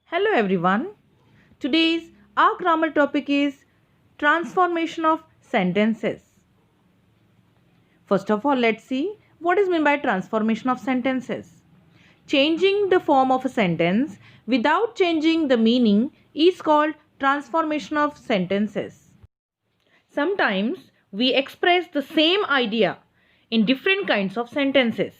Hello everyone. Today's our grammar topic is transformation of sentences. First of all, let's see what is meant by transformation of sentences. Changing the form of a sentence without changing the meaning is called transformation of sentences. Sometimes we express the same idea in different kinds of sentences.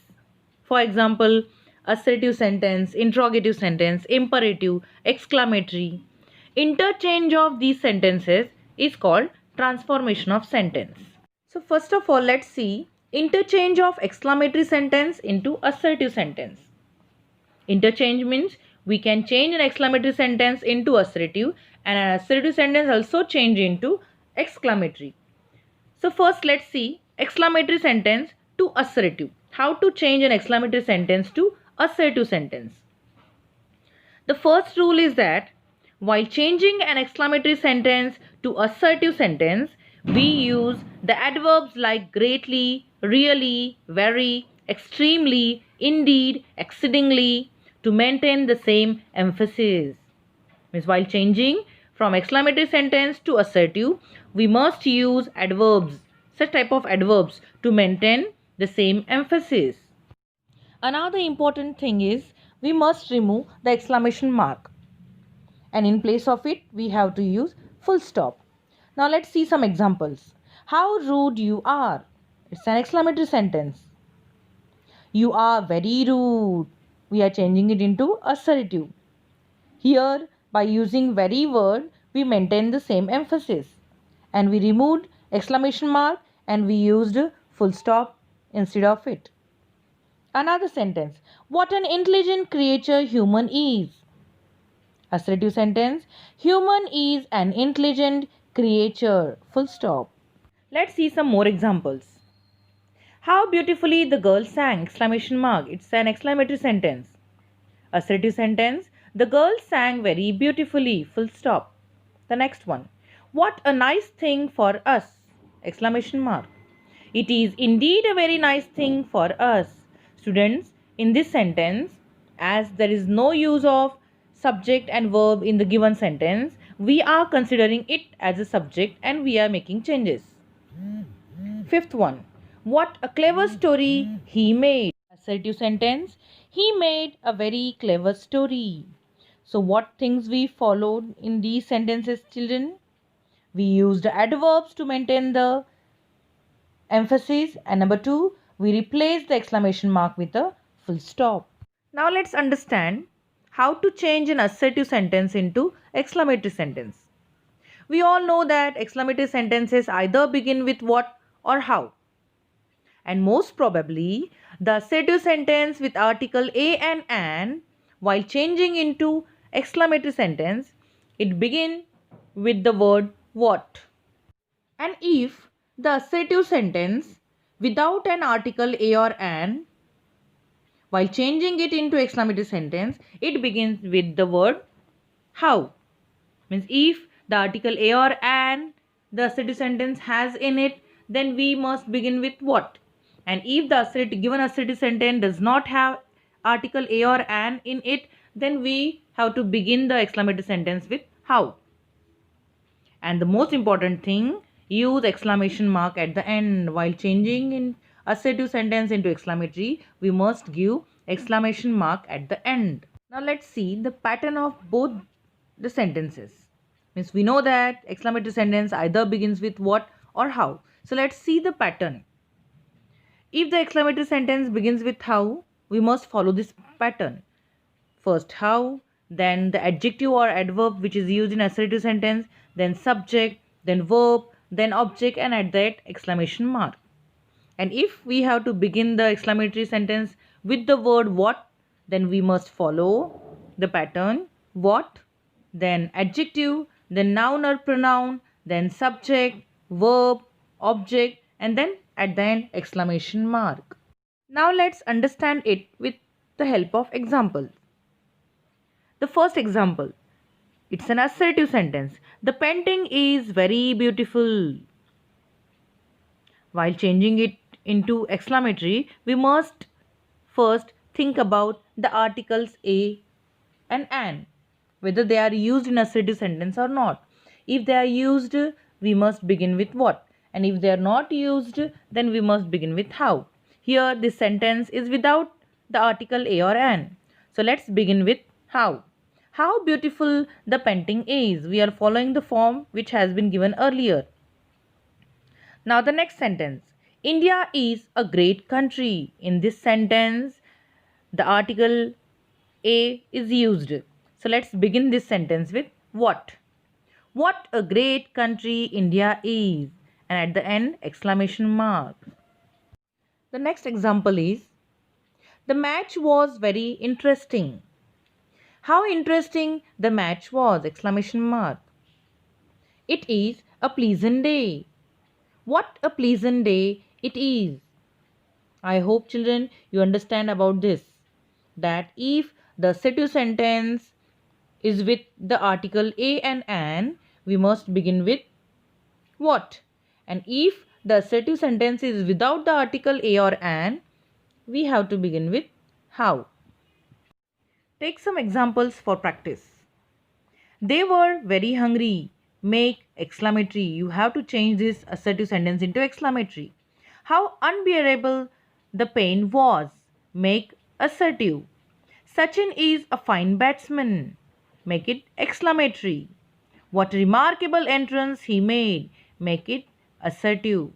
For example, assertive sentence, interrogative sentence, imperative, exclamatory. Interchange of these sentences is called transformation of sentence. So first of all, let's see interchange of exclamatory sentence into assertive sentence. Interchange means we can change an exclamatory sentence into assertive and an assertive sentence also change into exclamatory. So first let's see exclamatory sentence to assertive. How to change an exclamatory sentence to assertive sentence. The first rule is that while changing an exclamatory sentence to assertive sentence, we use the adverbs like greatly, really, very, extremely, indeed, exceedingly to maintain the same emphasis. Means while changing from exclamatory sentence to assertive, we must use adverbs, such type of adverbs to maintain the same emphasis. Another important thing is we must remove the exclamation mark, and in place of it we have to use full stop. Now let's see some examples. How rude you are. It's an exclamatory sentence. You are very rude. We are changing it into assertive. Here, by using very word, we maintain the same emphasis. And we removed exclamation mark and we used full stop instead of it. Another sentence. What an intelligent creature human is. Assertive sentence. Human is an intelligent creature. Full stop. Let's see some more examples. How beautifully the girl sang! Exclamation mark. It's an exclamatory sentence. Assertive sentence. The girl sang very beautifully. Full stop. The next one. What a nice thing for us! Exclamation mark. It is indeed a very nice thing for us. Students, in this sentence, as there is no use of subject and verb in the given sentence, we are considering it as a subject and we are making changes. Fifth one. What a clever story he made. Assertive sentence. He made a very clever story. So what things we followed in these sentences, children? We used adverbs to maintain the emphasis, and number 2, we replace the exclamation mark with a full stop. Now let's understand how to change an assertive sentence into exclamatory sentence. We all know that exclamatory sentences either begin with what or how. And most probably the assertive sentence with article a and an, while changing into exclamatory sentence, it begin with the word what. And if the assertive sentence without an article a or an, while changing it into exclamatory sentence, it begins with the word how. Means if the article a or an the assertive sentence has in it, then we must begin with what. And if the given assertive sentence does not have article a or an in it, then we have to begin the exclamatory sentence with how. And the most important thing, use exclamation mark at the end. While changing in assertive sentence into exclamatory, we must give exclamation mark at the end. Now let's see the pattern of both the sentences. Means we know that exclamatory sentence either begins with what or how. So let's see the pattern. If the exclamatory sentence begins with how, we must follow this pattern. First how, then the adjective or adverb which is used in assertive sentence, then subject, then verb, then object, and at that exclamation mark. And if we have to begin the exclamatory sentence with the word what, then we must follow the pattern what, then adjective, then noun or pronoun, then subject, verb, object, and then at the end exclamation mark. Now let's understand it with the help of examples. The first example, it's an assertive sentence. The painting is very beautiful. While changing it into exclamatory, we must first think about the articles a and an. whether they are used in assertive sentence or not. If they are used, we must begin with what, and if they are not used, then we must begin with how. Here this sentence is without the article a or an. So let's begin with how. How beautiful the painting is. We are following the form which has been given earlier. Now the next sentence. India is a great country. In this sentence, the article a is used. So let's begin this sentence with what. What a great country India is. And at the end, exclamation mark. The next example is, the match was very interesting. How interesting the match was! Exclamation mark. It is a pleasant day. What a pleasant day it is. I hope children you understand about this, that if the assertive sentence is with the article a and an, we must begin with what, and if the assertive sentence is without the article a or an, we have to begin with how. Take some examples for practice. They were very hungry. Make exclamatory. You have to change this assertive sentence into exclamatory. How unbearable the pain was. Make assertive. Sachin is a fine batsman. Make it exclamatory. What remarkable entrance he made. Make it assertive.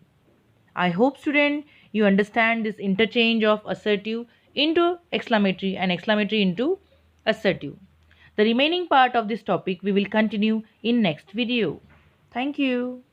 I hope student you understand this interchange of assertive into exclamatory and exclamatory into assertive. The remaining part of this topic we will continue in next video. Thank you.